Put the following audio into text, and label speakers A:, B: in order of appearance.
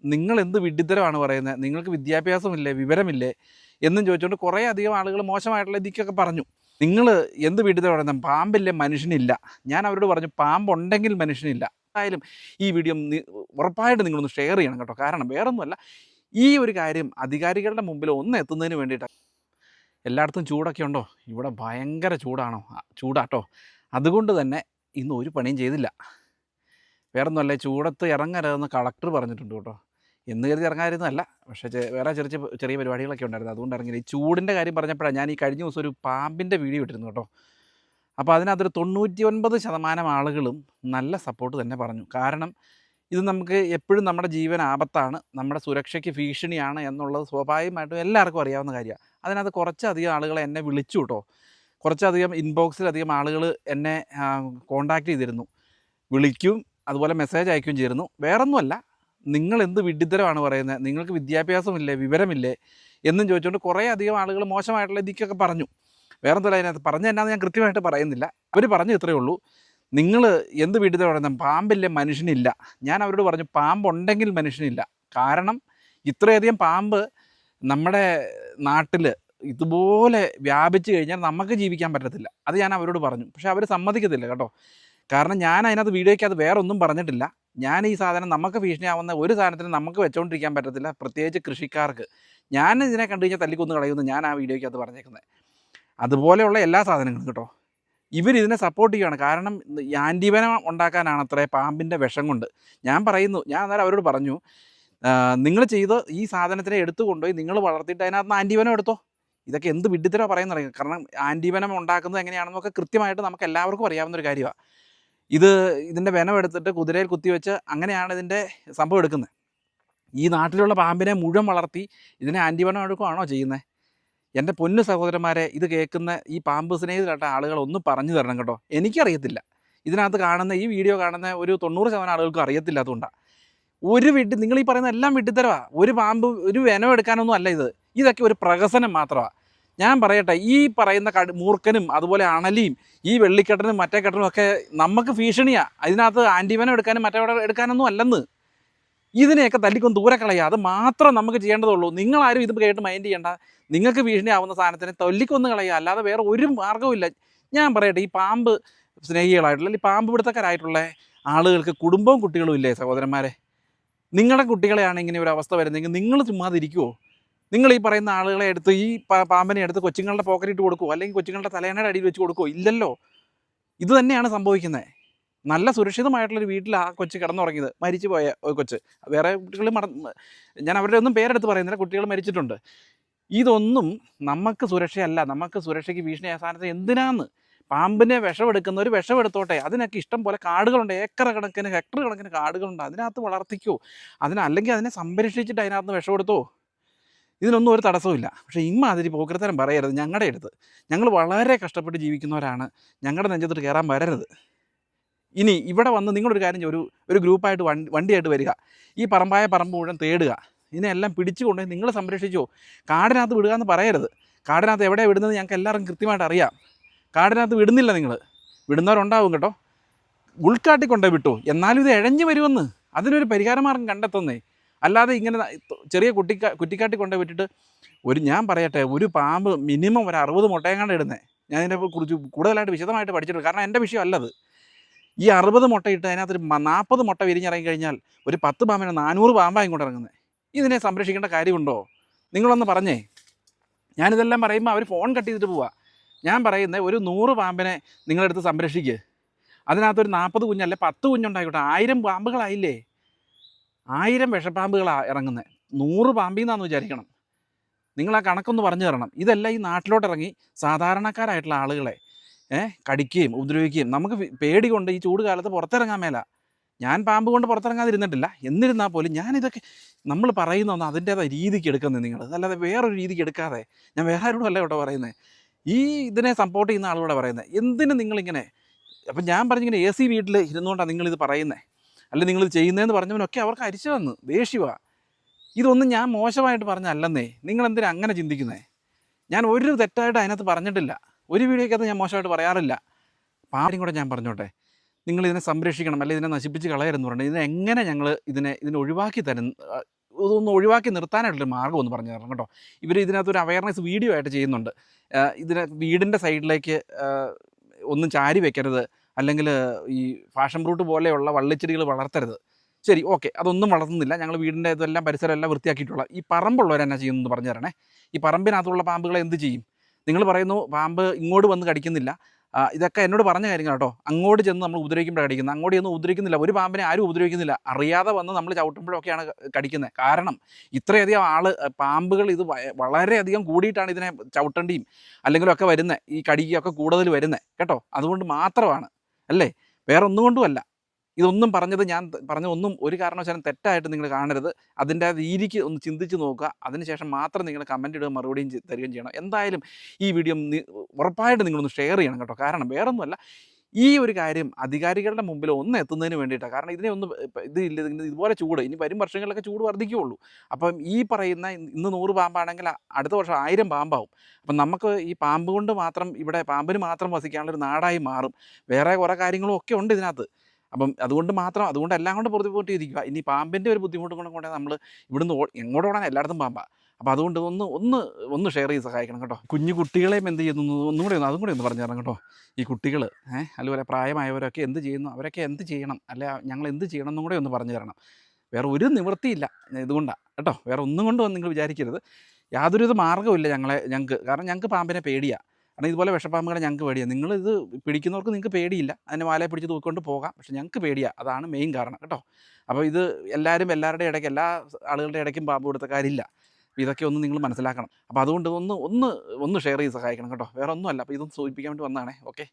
A: നിങ്ങൾ എന്ത് വിഡ്ഢിത്തരമാണ് പറയുന്നത്, നിങ്ങൾക്ക് വിദ്യാഭ്യാസമില്ലേ, വിവരമില്ലേ എന്നും ചോദിച്ചുകൊണ്ട് കുറേ അധികം ആളുകൾ മോശമായിട്ടുള്ള ഇതിക്കൊക്കെ പറഞ്ഞു. നിങ്ങൾ എന്ത് വിഡ്ഢിത്തരം പറയുന്നത്, പാമ്പില്ലേ മനുഷ്യനില്ല. ഞാൻ അവരോട് പറഞ്ഞു പാമ്പുണ്ടെങ്കിൽ മനുഷ്യനില്ല. എന്തായാലും ഈ വീഡിയോ ഉറപ്പായിട്ട് നിങ്ങളൊന്ന് ഷെയർ ചെയ്യണം കേട്ടോ. കാരണം വേറൊന്നുമല്ല, ഈ ഒരു കാര്യം അധികാരികളുടെ മുമ്പിൽ ഒന്ന് എത്തുന്നതിന് വേണ്ടിയിട്ടാണ്. എല്ലായിടത്തും ചൂടൊക്കെ ഉണ്ടോ? ഇവിടെ ഭയങ്കര ചൂടാട്ടോ. അതുകൊണ്ട് തന്നെ ഇന്ന് ഒരു പണിയും ചെയ്തില്ല. വേറൊന്നുമല്ല, ചൂടത്ത് ഇറങ്ങരുതെന്ന് കളക്ടർ പറഞ്ഞിട്ടുണ്ട് കേട്ടോ. എന്ന് കരുതി ഇറങ്ങാതിരുന്നതല്ല, പക്ഷേ വേറെ ചെറിയ പരിപാടികളൊക്കെ ഉണ്ടായിരുന്നു, അതുകൊണ്ട് ഇറങ്ങില്ല. ഈ ചൂടിൻ്റെ കാര്യം പറഞ്ഞപ്പോഴാണ് ഞാൻ ഈ കഴിഞ്ഞ ദിവസം ഒരു പാമ്പിൻ്റെ വീഡിയോ ഇട്ടിരുന്നു കേട്ടോ. അപ്പോൾ അതിനകത്തൊരു 99% ആളുകളും നല്ല സപ്പോർട്ട് തന്നെ പറഞ്ഞു. കാരണം ഇത് നമുക്ക് എപ്പോഴും നമ്മുടെ ജീവൻ ആപത്താണ്, നമ്മുടെ സുരക്ഷയ്ക്ക് ഭീഷണിയാണ് എന്നുള്ളത് സ്വാഭാവികമായിട്ടും എല്ലാവർക്കും അറിയാവുന്ന കാര്യമാണ്. അതിനകത്ത് കുറച്ചധികം ആളുകൾ എന്നെ വിളിച്ചു കേട്ടോ. കുറച്ചധികം ഇൻബോക്സിലധികം ആളുകൾ എന്നെ കോണ്ടാക്ട് ചെയ്തിരുന്നു, വിളിക്കും, അതുപോലെ മെസ്സേജ് അയക്കുകയും ചെയ്തിരുന്നു. വേറൊന്നുമല്ല, നിങ്ങൾ എന്ത് വിഡ്ഢിത്തരമാണ് പറയുന്നത്, നിങ്ങൾക്ക് വിദ്യാഭ്യാസമില്ലേ, വിവരമില്ലേ എന്നും ചോദിച്ചുകൊണ്ട് കുറേ അധികം ആളുകൾ മോശമായിട്ടുള്ള ഇതിക്കൊക്കെ പറഞ്ഞു. വേറൊന്നുമല്ല, അതിനകത്ത് പറഞ്ഞ എന്നാന്ന് ഞാൻ കൃത്യമായിട്ട് പറയുന്നില്ല. അവർ പറഞ്ഞു ഇത്രയേ ഉള്ളൂ, നിങ്ങൾ എന്ത് വിഡ്ഢിത്തരം പറയുന്നത്, പാമ്പില്ലേ മനുഷ്യനില്ല. ഞാൻ അവരോട് പറഞ്ഞു പാമ്പുണ്ടെങ്കിൽ മനുഷ്യനില്ല. കാരണം ഇത്രയധികം പാമ്പ് നമ്മുടെ നാട്ടിൽ ഇതുപോലെ വ്യാപിച്ചു കഴിഞ്ഞാൽ നമുക്ക് ജീവിക്കാൻ പറ്റത്തില്ല. അത് ഞാൻ അവരോട് പറഞ്ഞു. പക്ഷേ അവർ സമ്മതിക്കത്തില്ല കേട്ടോ. കാരണം ഞാൻ അതിനകത്ത് വീഡിയോയ്ക്കകത്ത് വേറെ ഒന്നും പറഞ്ഞിട്ടില്ല. ഞാൻ ഈ സാധനം നമുക്ക് ഭീഷണിയാവുന്ന ഒരു സാധനത്തിന് നമുക്ക് വെച്ചുകൊണ്ടിരിക്കാൻ പറ്റത്തില്ല, പ്രത്യേകിച്ച് കൃഷിക്കാർക്ക്. ഞാൻ ഇതിനെ കണ്ടു കഴിഞ്ഞാൽ തല്ലിക്കൊന്ന് കളയുമെന്ന് ഞാൻ ആ വീഡിയോയ്ക്കകത്ത് പറഞ്ഞേക്കുന്നത്. അതുപോലെയുള്ള എല്ലാ സാധനങ്ങളും കേട്ടോ. ഇവരിതിനെ സപ്പോർട്ട് ചെയ്യുകയാണ്. കാരണം ആൻറ്റിവനം ഉണ്ടാക്കാനാണ് അത്രേ പാമ്പിൻ്റെ വിഷം കൊണ്ട്. ഞാൻ അന്നേരം അവരോട് പറഞ്ഞു, നിങ്ങൾ ചെയ്ത് ഈ സാധനത്തിനെ എടുത്തു കൊണ്ടുപോയി നിങ്ങൾ വളർത്തിയിട്ട് അതിനകത്ത് ആൻറ്റിവനം എടുത്തോ. ഇതൊക്കെ എന്ത് വിഡ്ഢിത്തരമാണ് പറയുന്നത്. കാരണം ആൻറ്റിവനം ഉണ്ടാക്കുന്നത് എങ്ങനെയാണെന്നൊക്കെ കൃത്യമായിട്ട് നമുക്ക് എല്ലാവർക്കും അറിയാവുന്നൊരു കാര്യമാണ്. ഇതിൻ്റെ വെനം എടുത്തിട്ട് കുതിരയിൽ കുത്തിവെച്ച് അങ്ങനെയാണ് ഇതിൻ്റെ സംഭവം എടുക്കുന്നത്. ഈ നാട്ടിലുള്ള പാമ്പിനെ മുഴുവൻ വളർത്തി ഇതിനെ ആൻറ്റിവനം എടുക്കുകയാണോ ചെയ്യുന്നത്? എൻ്റെ പൊന്നു സഹോദരന്മാരെ, ഇത് കേൾക്കുന്ന ഈ പാമ്പ് സ്നേഹിതരായിട്ട് ആളുകൾ ഒന്ന് പറഞ്ഞു തരണം കേട്ടോ. എനിക്കറിയത്തില്ല. ഇതിനകത്ത് കാണുന്ന ഈ വീഡിയോ കാണുന്ന ഒരു 90% ആളുകൾക്ക് അറിയത്തില്ലാത്തതുകൊണ്ടാണ്. നിങ്ങൾ ഈ പറയുന്ന എല്ലാം വിഡ്ഢിത്തരമാണ്. ഒരു പാമ്പ് ഒരു വെനം എടുക്കാനൊന്നും അല്ല ഇത്. ഇതൊക്കെ ഒരു പ്രഹസനം മാത്രമാണ്. ഞാൻ പറയട്ടെ, ഈ പറയുന്ന മൂർഖനും അതുപോലെ അണലിയും ഈ വെള്ളിക്കെട്ടനും മറ്റേ കെട്ടനും ഒക്കെ നമുക്ക് ഭീഷണിയാണ്. അതിനകത്ത് ആൻറ്റിവനം എടുക്കാനും മറ്റേ എടുക്കാനൊന്നും അല്ലെന്ന്. ഇതിനെയൊക്കെ തല്ലിക്കൊന്ന് ദൂരെ കളയുക, അത് മാത്രം നമുക്ക് ചെയ്യേണ്ടതുള്ളൂ. നിങ്ങളാരും ഇത് കേട്ട് മൈൻഡ് ചെയ്യേണ്ട. നിങ്ങൾക്ക് ഭീഷണിയാവുന്ന സാധനത്തിനെ തല്ലിക്കൊന്ന് കളയുക, അല്ലാതെ വേറെ ഒരു മാർഗ്ഗവുമില്ല. ഞാൻ പറയട്ടെ, ഈ പാമ്പ് സ്നേഹികളായിട്ടുള്ള, അല്ലെങ്കിൽ പാമ്പ് പിടുത്തക്കാരായിട്ടുള്ള ആളുകൾക്ക് കുടുംബവും കുട്ടികളും ഇല്ലേ സഹോദരന്മാരെ? നിങ്ങളുടെ കുട്ടികളെയാണ് ഇങ്ങനെ ഒരു അവസ്ഥ വരുന്നതെങ്കിൽ നിങ്ങൾ ചുമ്മാതിരിക്കുമോ? നിങ്ങൾ ഈ പറയുന്ന ആളുകളെ എടുത്ത് ഈ പാമ്പിനെ എടുത്ത് കൊച്ചുങ്ങളുടെ പോക്കറ്റിട്ട് കൊടുക്കുമോ, അല്ലെങ്കിൽ കൊച്ചുങ്ങളുടെ തലേണയുടെ അടിയിൽ വെച്ച് കൊടുക്കുമോ? ഇല്ലല്ലോ. ഇത് തന്നെയാണ് സംഭവിക്കുന്നത്. നല്ല സുരക്ഷിതമായിട്ടുള്ളൊരു വീട്ടിൽ ആ കൊച്ച് കിടന്നുറങ്ങിയത്, മരിച്ചു പോയ ഒരു കൊച്ച്. വേറെ കുട്ടികൾ ഞാൻ അവരുടെ ഒന്നും പേരെടുത്ത് പറയുന്നില്ല, കുട്ടികൾ മരിച്ചിട്ടുണ്ട്. ഇതൊന്നും നമുക്ക് സുരക്ഷയല്ല. നമുക്ക് സുരക്ഷയ്ക്ക് ഭീഷണിയായ സാധനത്തിന് എന്തിനാന്ന്? പാമ്പിനെ വിഷമെടുക്കുന്നവർ വിഷമെടുത്തോട്ടെ. അതിനൊക്കെ ഇഷ്ടം പോലെ കാടുകളുണ്ട്, ഹെക്ടർ കണക്കിന് കാടുകളുണ്ട്. അതിനകത്ത് വളർത്തിക്കോ, അല്ലെങ്കിൽ അതിനെ സംരക്ഷിച്ചിട്ട് അതിനകത്ത് വിഷമെടുത്തോ. ഇതിനൊന്നും ഒരു തടസ്സമില്ല. പക്ഷേ ഇമ്മാതിരി പോക്കരത്തരം പറയരുത്. ഞങ്ങൾ വളരെ കഷ്ടപ്പെട്ട് ജീവിക്കുന്നവരാണ്. ഞങ്ങളുടെ നെഞ്ചത്തോട്ട് കയറാൻ വരരുത്. ഇനി ഇവിടെ വന്ന് നിങ്ങളൊരു കാര്യം ഒരു ഗ്രൂപ്പായിട്ട് വണ്ടിയായിട്ട് വരിക, ഈ പറമ്പ് മുഴുവൻ തേടുക, ഇതിനെല്ലാം പിടിച്ചു കൊണ്ടുപോയി നിങ്ങൾ സംരക്ഷിച്ചോ. കാടിനകത്ത് വിടുക എന്ന് പറയരുത്. കാടിനകത്ത് എവിടെയാണ് വിടുന്നത് ഞങ്ങൾക്ക് എല്ലാവർക്കും കൃത്യമായിട്ട് അറിയാം. കാടിനകത്ത് വിടുന്നില്ല. നിങ്ങൾ വിടുന്നവരുണ്ടാവും കേട്ടോ. ഉൾക്കാട്ടി കൊണ്ടുപോയി വിട്ടു, എന്നാലും ഇത് ഇഴഞ്ഞു വരുമെന്ന്. അതിനൊരു പരിഹാരമാർഗം കണ്ടെത്തുന്നേ. അല്ലാതെ ഇങ്ങനെ ചെറിയ കുറ്റിക്കാട്ടി കൊണ്ടുപോയി വിട്ടിട്ട് ഞാൻ പറയട്ടെ, ഒരു പാമ്പ് മിനിമം ഒരു 60 മുട്ടയെങ്ങാണ്ട് ഇടുന്നത്. ഞാൻ ഇതിനെ കുറിച്ച് കൂടുതലായിട്ട് വിശദമായിട്ട് പഠിച്ചിട്ടുണ്ട്. കാരണം എൻ്റെ വിഷയം അല്ലത്. ഈ 60 മുട്ടയിട്ട് അതിനകത്തൊരു 40 മുട്ട വിരിഞ്ഞിറങ്ങി കഴിഞ്ഞാൽ ഒരു 10 പാമ്പിനെ 400 പാമ്പായി ഇങ്ങോട്ട് ഇറങ്ങുന്നത്. ഇതിനെ സംരക്ഷിക്കേണ്ട കാര്യമുണ്ടോ? നിങ്ങളൊന്ന് പറഞ്ഞേ. ഞാനിതെല്ലാം പറയുമ്പോൾ അവർ ഫോൺ കട്ട് ചെയ്തിട്ട് പോവുക. ഞാൻ പറയുന്നത്, ഒരു 100 പാമ്പിനെ നിങ്ങളെടുത്ത് സംരക്ഷിക്കുക. അതിനകത്തൊരു 40 കുഞ്ഞല്ലേ 10 കുഞ്ഞുണ്ടായിക്കോട്ടെ. 1000 പാമ്പുകളായില്ലേ? 1000 വിഷപ്പാമ്പുകളാണ് ഇറങ്ങുന്നത്. 100 പാമ്പിൽ നിന്നാന്ന് വിചാരിക്കണം. നിങ്ങൾ ആ കണക്കൊന്ന് പറഞ്ഞു തരണം. ഇതെല്ലാം ഈ നാട്ടിലോട്ടിറങ്ങി സാധാരണക്കാരായിട്ടുള്ള ആളുകളെ കടിക്കുകയും ഉപദ്രവിക്കുകയും, നമുക്ക് പേടി കൊണ്ട് ഈ ചൂട് കാലത്ത് പുറത്തിറങ്ങാൻ മേല. ഞാൻ പാമ്പ് കൊണ്ട് പുറത്തിറങ്ങാതിരുന്നിട്ടില്ല. എന്നിരുന്നാൽ പോലും ഞാനിതൊക്കെ നമ്മൾ പറയുന്നൊന്ന് അതിൻ്റേതായ രീതിക്ക് എടുക്കുന്നത് നിങ്ങൾ, അല്ലാതെ വേറൊരു രീതിക്ക് എടുക്കാതെ. ഞാൻ വേറെ ആരോടും അല്ല കേട്ടോ പറയുന്നത്. ഈ ഇതിനെ സപ്പോർട്ട് ചെയ്യുന്ന ആളുകൂടെ പറയുന്നത്. എന്തിനും നിങ്ങളിങ്ങനെ, അപ്പം ഞാൻ പറഞ്ഞിങ്ങനെ AC വീട്ടിൽ ഇരുന്നുകൊണ്ടാണ് നിങ്ങളിത് പറയുന്നത്, അല്ലെങ്കിൽ നിങ്ങളിത് ചെയ്യുന്നതെന്ന് പറഞ്ഞവനൊക്കെ അവർക്ക് അരിച്ചു വന്ന് ദേഷ്യമാണ്. ഇതൊന്നും ഞാൻ മോശമായിട്ട് പറഞ്ഞല്ലെന്നേ. നിങ്ങളെന്തിനാ അങ്ങനെ ചിന്തിക്കുന്നത്? ഞാൻ ഒരു തെറ്റായിട്ട് അതിനകത്ത് പറഞ്ഞിട്ടില്ല. ഒരു വീഡിയോയ്ക്കകത്ത് ഞാൻ മോശമായിട്ട് പറയാറില്ല. പാമ്പും കൂടെ ഞാൻ പറഞ്ഞോട്ടെ, നിങ്ങളിതിനെ സംരക്ഷിക്കണം, അല്ലെങ്കിൽ ഇതിനെ നശിപ്പിച്ച് കളയരുതെന്ന് പറഞ്ഞിട്ട് ഇതിനെങ്ങനെ ഞങ്ങൾ ഇതിനെ ഒഴിവാക്കി തരും, ഇതൊന്ന് ഒഴിവാക്കി നിർത്താനായിട്ടൊരു മാർഗ്ഗം ഒന്ന് പറഞ്ഞു തരണം കേട്ടോ. ഇവർ ഇതിനകത്തൊരു അവയർനെസ് വീഡിയോ ആയിട്ട് ചെയ്യുന്നുണ്ട്. ഇതിനെ വീടിൻ്റെ സൈഡിലേക്ക് ഒന്നും ചാരി വെക്കരുത്, അല്ലെങ്കിൽ ഈ ഫാഷൻ ഫ്രൂട്ട് പോലെയുള്ള വള്ളിച്ചെടികൾ വളർത്തരുത്. ശരി, ഓക്കെ, അതൊന്നും വളർത്തുന്നില്ല, ഞങ്ങൾ വീടിൻ്റെ ഇതെല്ലാം പരിസരം എല്ലാം വൃത്തിയാക്കിയിട്ടുള്ള. ഈ പറമ്പുള്ളവരെന്നാ ചെയ്യുമെന്ന് പറഞ്ഞു തരണേ. ഈ പറമ്പിനകത്തുള്ള പാമ്പുകളെ എന്ത് ചെയ്യും? നിങ്ങൾ പറയുന്നു പാമ്പ് ഇങ്ങോട്ട് വന്ന് കടിക്കുന്നില്ല. ഇതൊക്കെ എന്നോട് പറഞ്ഞ കാര്യങ്ങൾ കേട്ടോ. അങ്ങോട്ട് ചെന്ന് നമ്മൾ ഉപദ്രവിക്കുമ്പോഴാണ് കടിക്കുന്നത്, അങ്ങോട്ട് ചെന്ന് ഉപദ്രവിക്കുന്നില്ല. ഒരു പാമ്പിനെ ആരും ഉപദ്രവിക്കുന്നില്ല, അറിയാതെ വന്ന് നമ്മൾ ചവിട്ടുമ്പോഴൊക്കെയാണ് കടിക്കുന്നത്. കാരണം ഇത്രയധികം പാമ്പുകൾ ഇത് വളരെയധികം കൂടിയിട്ടാണ് ഇതിനെ ചവിട്ടേണ്ടിയും അല്ലെങ്കിലൊക്കെ വരുന്നത്, ഈ കടിക്കൊക്കെ കൂടുതൽ വരുന്നത് കേട്ടോ. അതുകൊണ്ട് മാത്രമാണ്, അല്ലേ, വേറെ ഒന്നും കൊണ്ടുമല്ല. ഇതൊന്നും ഞാൻ പറഞ്ഞതൊന്നും ഒരു കാരണവശാലും തെറ്റായിട്ട് നിങ്ങൾ കാണരുത്. അതിൻ്റെ രീതിക്ക് ഒന്ന് ചിന്തിച്ച് നോക്കുക. അതിനുശേഷം മാത്രം നിങ്ങൾ കമൻ്റ് ഇടുക, മറുപടിയും തരികയും ചെയ്യണം. എന്തായാലും ഈ വീഡിയോ ഉറപ്പായിട്ട് നിങ്ങളൊന്ന് ഷെയർ ചെയ്യണം കേട്ടോ. കാരണം വേറൊന്നുമല്ല, ഈ ഒരു കാര്യം അധികാരികളുടെ മുമ്പിൽ ഒന്ന് എത്തുന്നതിന് വേണ്ടിയിട്ടാണ്. കാരണം ഇതിനെ ഒന്ന് ഇതുപോലെ ചൂട് ഇനി വരും വർഷങ്ങളിലൊക്കെ ചൂട് വർദ്ധിക്കുകയുള്ളൂ. അപ്പം ഈ പറയുന്ന ഇന്ന് 100 പാമ്പാണെങ്കിൽ അടുത്ത വർഷം 1000 പാമ്പാവും. അപ്പം നമുക്ക് ഈ പാമ്പ് കൊണ്ട് മാത്രം ഇവിടെ പാമ്പിന് മാത്രം വസിക്കാനുള്ളൊരു നാടായി മാറും. വേറെ കുറേ കാര്യങ്ങളും ഒക്കെ ഉണ്ട് ഇതിനകത്ത്. അപ്പം അതുകൊണ്ട് എല്ലാം കൊണ്ട് പൊറുതിമുട്ടിയിരിക്കുക. ഇനി പാമ്പിൻ്റെ ഒരു ബുദ്ധിമുട്ടും കൊണ്ട് നമ്മൾ ഇവിടുന്ന് എങ്ങോട്ട് ഓടാൻ എല്ലായിടത്തും പാമ്പാണ്. അപ്പോൾ അതുകൊണ്ട് ഒന്ന് ഷെയർ ചെയ്ത് സഹായിക്കണം കേട്ടോ. കുഞ്ഞു കുട്ടികളെയും എന്ത് ചെയ്യുന്നു അതും കൂടി ഒന്ന് പറഞ്ഞു തരണം കേട്ടോ. ഈ കുട്ടികൾ അതുപോലെ പ്രായമായവരൊക്കെ എന്ത് ചെയ്യുന്നു, അവരൊക്കെ എന്ത് ചെയ്യണം, അല്ലെ ഞങ്ങൾ എന്ത് ചെയ്യണം എന്നും കൂടെ ഒന്ന് പറഞ്ഞു തരണം. വേറെ ഒരു നിവൃത്തിയില്ല ഇതുകൊണ്ടാണ് കേട്ടോ. വേറെ ഒന്നും കൊണ്ടും നിങ്ങൾ വിചാരിക്കരുത്. യാതൊരുവിധ മാർഗ്ഗമില്ല ഞങ്ങൾക്ക്. കാരണം ഞങ്ങൾക്ക് പാമ്പിനെ പേടിയാണ്. കാരണം ഇതുപോലെ വിഷപ്പാമ്പുകളെ ഞങ്ങൾക്ക് പേടിയാണ്. നിങ്ങളിത് പിടിക്കുന്നവർക്ക് നിങ്ങൾക്ക് പേടിയില്ല, അതിനെ വാലയെ പിടിച്ച് തൂക്കിക്കൊണ്ട് പോകാം. പക്ഷേ ഞങ്ങൾക്ക് പേടിയാണ്, അതാണ് മെയിൻ കാരണം കേട്ടോ. അപ്പോൾ ഇത് എല്ലാവരുടെ ഇടയ്ക്ക്, എല്ലാ ആളുകളുടെ ഇടയ്ക്കും പാമ്പ് കൊടുത്തക്കാരില്ല. അപ്പോൾ ഇതൊക്കെ ഒന്ന് നിങ്ങൾ മനസ്സിലാക്കണം. അപ്പോൾ അതുകൊണ്ട് ഒന്ന് ഷെയർ ചെയ്ത് സഹായിക്കണം കേട്ടോ. വേറെ ഒന്നുമല്ല, അപ്പോൾ ഇതൊന്ന് സൂചിപ്പിക്കാൻ വേണ്ടി വന്നതാണേ. ഓക്കെ.